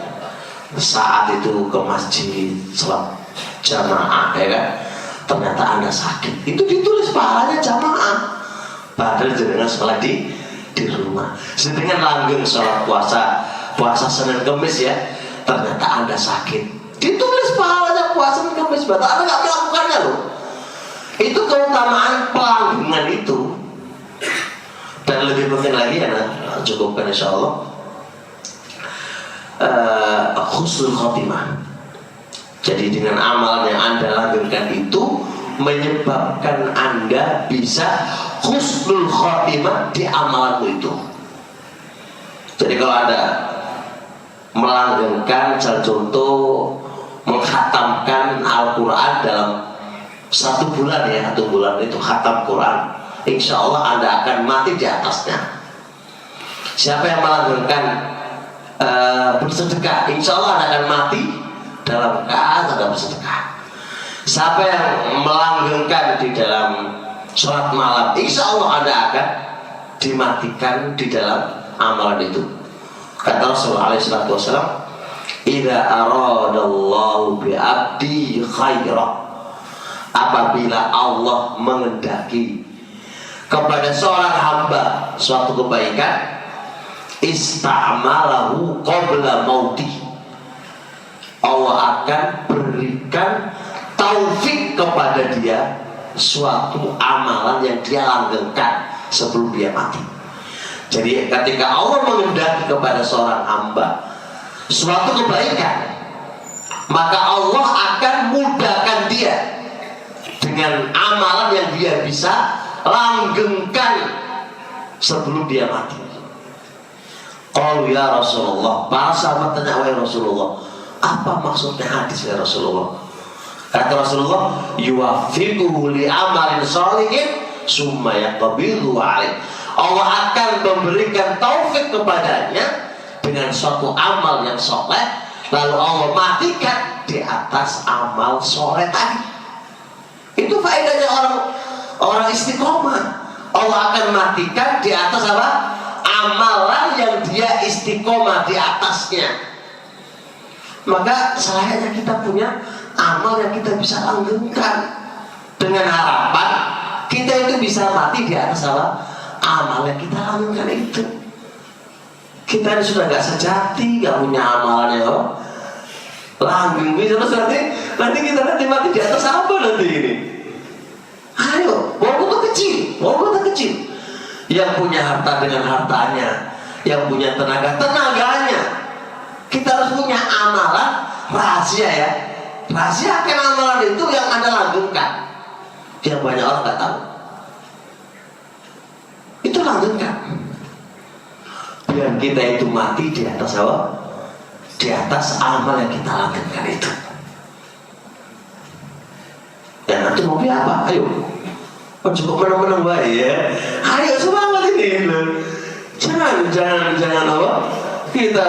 saat itu ke masjid sholat jamaah, ya kan, ternyata Anda sakit, itu ditulis pahalanya jamaah, padahal jenengan sholat di rumah. Sedangkan langgeng sholat puasa Senin Kemis, ya, ternyata Anda sakit, ditulis pahalanya puasa Senin Kemis, berarti Anda nggak melakukannya loh. Itu keutamaan pelanggengan itu. Dan lebih penting lagi, ya, cukupkan insya Allah, husnul khotimah. Jadi dengan amalan yang Anda langgengkan itu menyebabkan Anda bisa husnul khotimah di amalanmu itu. Jadi kalau Anda melanggengkan, contoh menghatamkan Al-Quran dalam 1 bulan, ya, 1 bulan itu khatam Quran, insya Allah Anda akan mati di atasnya. Siapa yang melanggengkan bersedekah, insya Allah Anda akan mati dalam keadaan bersedekah. Siapa yang melanggengkan di dalam sholat malam, insya Allah Anda akan dimatikan di dalam amalan itu. Kata Rasulullah SAW, "Idza aradallahu bi'abdi khaira," apabila Allah mengendaki kepada seorang hamba suatu kebaikan, ista'malahu qabla mauti, Allah akan berikan taufik kepada dia suatu amalan yang dia langgengkan sebelum dia mati. Jadi ketika Allah mengendaki kepada seorang hamba suatu kebaikan, maka Allah akan mudahkan dia dengan amalan yang dia bisa langgengkan sebelum dia mati. Qalu ya Rasulullah, para sahabat tanya, wahai Rasulullah, apa maksudnya hadis ya Rasulullah? Kata Rasulullah, yuwaffiquhu li amalin sholihin summa yaqbidu alaih. Allah akan memberikan taufik kepadanya dengan suatu amal yang soleh, lalu Allah matikan di atas amal soleh tadi. Itu faedahnya orang istiqomah. Allah akan matikan di atas apa? Amalan yang dia istiqomah di atasnya. Maka selayaknya kita punya amal yang kita bisa langgengkan, dengan harapan kita itu bisa mati di atas apa? Amal yang kita langgengkan itu. Kita ini sudah gak sejati, gak punya amalannya kok langgeng. Terus nanti kita mati di atas apa nanti ini? Ayo, walaupun itu kecil, yang punya harta dengan hartanya, yang punya tenaga tenaganya. Kita harus punya amalan rahasia, ya. Rahasiakan amalan itu yang Anda langgengkan, yang banyak orang nggak tahu. Itu langgengkan, biar kita itu mati di atas apa? Di atas amal yang kita langgengkan itu. Ya nanti mau apa? Ayo, cukup menang-menang baik, ya. Ayo semangat ini loh. Jangan apa? Kita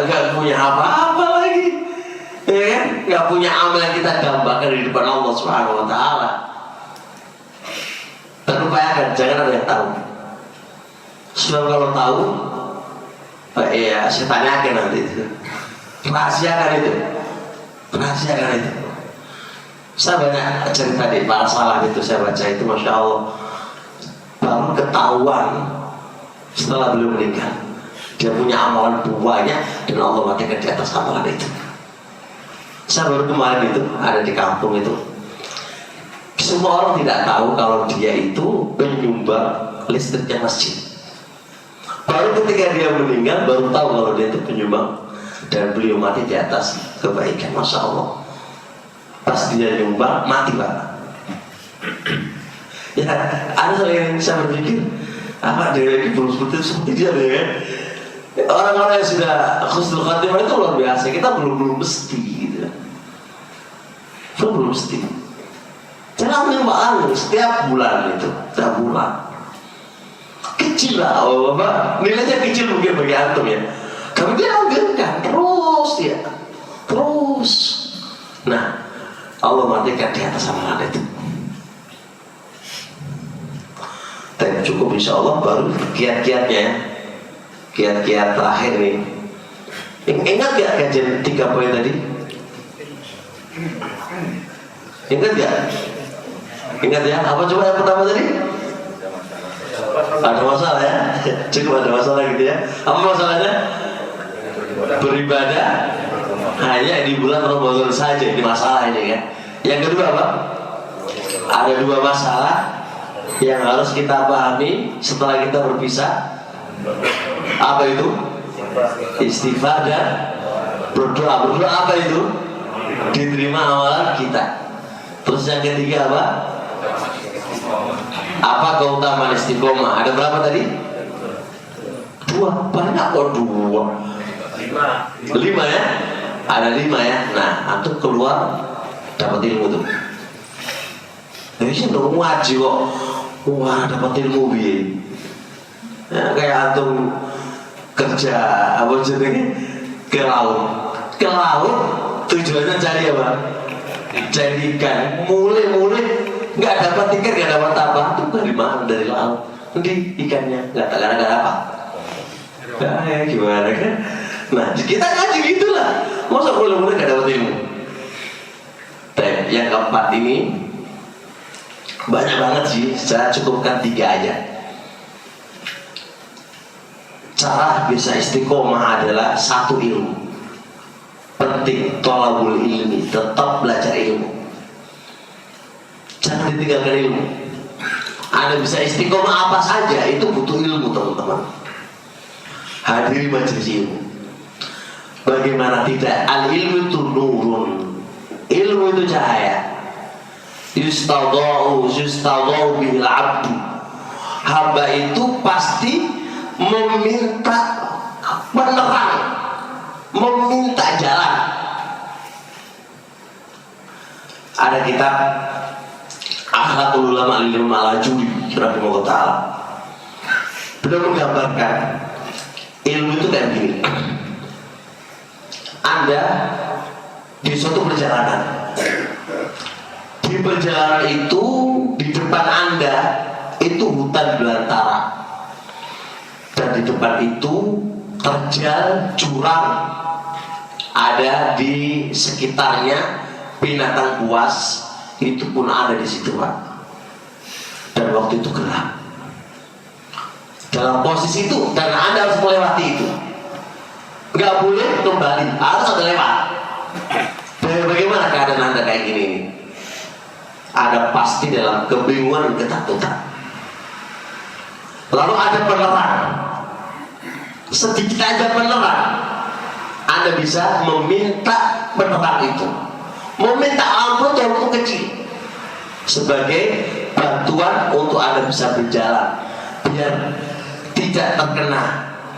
gak punya apa-apa lagi, ya kan? Gak punya amal yang kita dambakan di depan Allah Subhanahu Wa Taala. Terupayakan, jangan ada yang tahu. Sebab kalau tahu, ya saya tanyakan nanti itu. Rahasiakan itu. Saya banyak cerita di para salaf itu, saya baca itu, masya Allah, baru ketahuan setelah beliau meninggal. Dia punya amalan banyak dan Allah matikan di atas amalan itu. Saya baru kemarin itu ada di kampung itu. Semua orang tidak tahu kalau dia itu penyumbang listriknya masjid. Baru ketika dia meninggal baru tahu kalau dia itu penyumbang, dan beliau mati di atas kebaikan. Masya Allah. Pas dia nyumbang mati Pak. Ya ada yang bisa berpikir apa dia lagi belum seperti dia deh kan. Orang-orang yang sudah khusnul khatimah itu luar biasa. Kita belum mesti gitu. Belum mesti. Jangan nyumbang setiap bulan itu, setiap bulan. Kecil lah, oh, Bapak. Nilainya kecil mungkin bagi antum ya. Kami dia anggarkan terus ya, terus. Nah, Allah matikan di atas amalan itu. Dan cukup insya Allah baru kiat-kiatnya, kiat-kiat terakhir nih. Ingat gak kajian 3 poin tadi? Ingat gak? Ingat ya? Apa coba yang pertama tadi? Ada masalah ya? Cukup ada masalah gitu ya. Apa masalahnya? Beribadah hanya di bulan Ramadan saja. Ini masalah ini kan. Yang kedua apa? Ada 2 masalah yang harus kita pahami setelah kita berpisah. Apa itu? Istighfar dan berdoa. Berdoa apa itu? Diterima amalan kita. Terus yang ketiga apa? Apa keutamaan istiqomah? Ada berapa tadi? 2. Banyak kok 2. 5 ya? Ada 5 ya. Nah, antum keluar dapat ilmu tuh. Ini sih udah ngaji kok. Wah, dapat ilmu bi. Ya, kayak antum kerja apa jenenge ke laut. Ke laut tujuannya cari apa? Cari ikan. Mulai nggak dapat ikan, nggak dapat apa? Itu dari mana? Dari laut. Nanti ikannya nggak apa? Nah, ya gimana kan? Nah, kita ngaji gitulah. Masa mulai nggak dapat ilmu? Yang keempat ini banyak banget sih. Saya cukupkan 3 aja. Cara bisa istiqomah adalah 1 ilmu. Penting thalabul ilmi, tetap belajar ilmu. Jangan ditinggalkan ilmu. Anda bisa istiqomah apa saja itu butuh ilmu teman-teman. Hadiri majelis ilmu. Bagaimana tidak? Al ilmu itu nurun. Ilmu itu cahaya. Yustadau bihil abdu. Hamba itu pasti meminta penerang, meminta jalan. Ada kitab Akhlaqul Ulama Al-Imam Al-Ajuri rahimahullah ta'ala. Beliau menggambarkan ilmu itu kayak begini. Anda di suatu perjalanan. Di perjalanan itu di depan Anda itu hutan belantara. Dan di depan itu terjal jurang. Ada di sekitarnya binatang buas. Itu pun ada di situ Pak. Dan waktu itu gelap. Dalam posisi itu dan Anda harus melewati itu. Gak boleh kembali, harus ada lewat. Bagaimana keadaan Anda kayak gini? Ada pasti dalam kebingungan dan ketakutan. Lalu ada penerang. Sedikit aja penerang, Anda bisa meminta penerang itu, meminta ampun walaupun kecil, sebagai bantuan untuk Anda bisa berjalan biar tidak terkena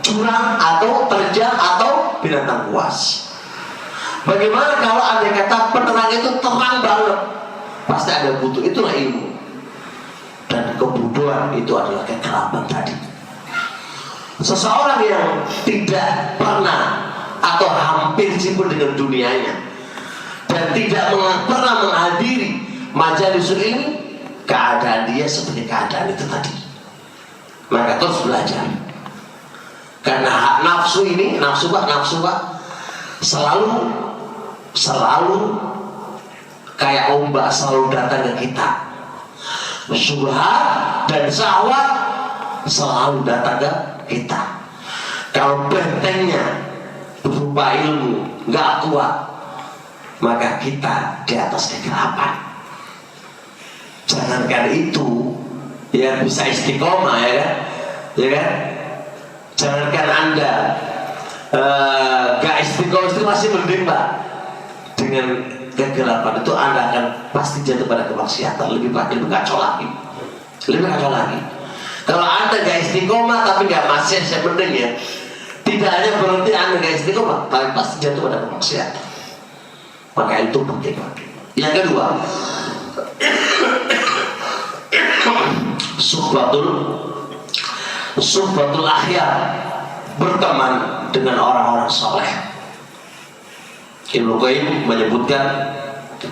jurang atau terjal atau binatang buas. Bagaimana kalau Anda kata penerang itu terang banget? Pasti ada butuh, itulah ilmu. Dan kebodohan itu adalah kegelapan tadi. Seseorang yang tidak pernah atau hampir sibuk dengan dunianya dan tidak pernah menghadiri majelis ini, keadaan dia seperti keadaan itu tadi. Maka terus belajar. Karena nafsu ini, nafsu pak, selalu kayak ombak selalu datang ke kita. Syubhat dan syahwat selalu datang ke kita. Kalau bentengnya berupa ilmu nggak kuat, maka kita di atas kegelapan. Jangankan itu, ya bisa istiqomah, ya kan? Ya kan? Jangankan Anda gak istiqomah, itu masih mending, Pak. Dengan kegelapan itu Anda akan pasti jatuh pada kemaksiatan, lebih kacau lagi. Lebih kacau lagi. Kalau Anda gak istiqomah tapi gak maksiat, saya mending ya. Tidak hanya berarti Anda gak istiqomah, tapi pasti jatuh pada kemaksiatan. Maka itu penting. Yang kedua, suhbatul akhyar, berteman dengan orang-orang soleh. Ibnu Qayyim menyebutkan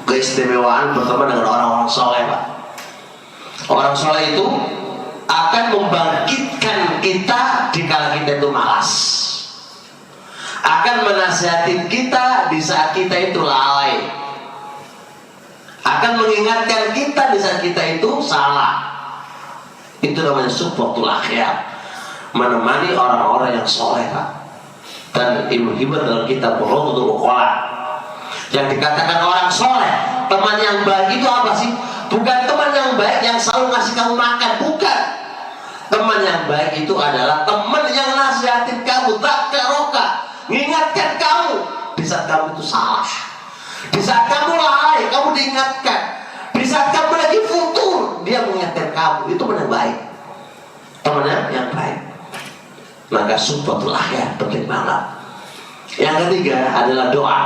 keistimewaan berteman dengan orang-orang soleh, Pak. Orang soleh itu akan membangkitkan kita di kala kita itu malas, akan menasihati kita di saat kita itu lalai, akan mengingatkan kita di saat kita itu salah. Itu namanya suhbatul akhyar, menemani orang-orang yang soleh, Pak. Dan Ibnu Hibban dalam kitab Rawdatul Uqala yang dikatakan orang soleh, teman yang baik itu apa sih? Bukan teman yang baik yang selalu ngasih kamu makan, bukan. Teman yang baik itu adalah teman yang nasihatin kamu, dzakiraka, mengingatkan kamu di saat kamu itu salah, di saat kamu lalai, kamu diingatkan, di saat kamu lagi futur, dia mengingatkan kamu. Itu teman yang baik, teman yang baik. Maka suhbatul akhyar penting banget. Yang ketiga adalah doa.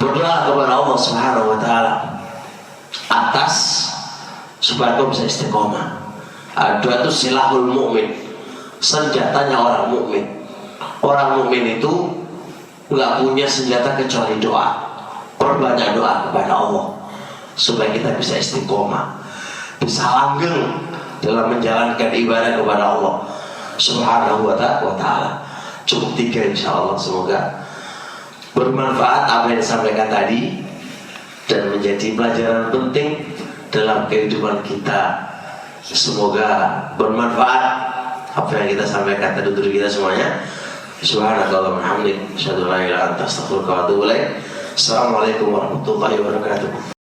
Berdoa kepada Allah Subhanahu wa taala atas supaya kau bisa istiqomah. Doa itu silahul mukmin, senjatanya orang mukmin. Orang mukmin itu nggak punya senjata kecuali doa. Perbanyak doa kepada Allah supaya kita bisa istiqomah, bisa langgeng dalam menjalankan ibadah kepada Allah Subhanahu wa taala. Cukup 3 insyaallah. Semoga bermanfaat apa yang disampaikan tadi dan menjadi pelajaran penting dalam kehidupan kita. Semoga bermanfaat apa yang kita sampaikan tadi untuk kita semuanya. Subhanakallahumma wa bihamdika, asyhadu an la ilaha illa anta, astaghfiruka wa atubu ilaik. Assalamualaikum warahmatullahi wabarakatuh.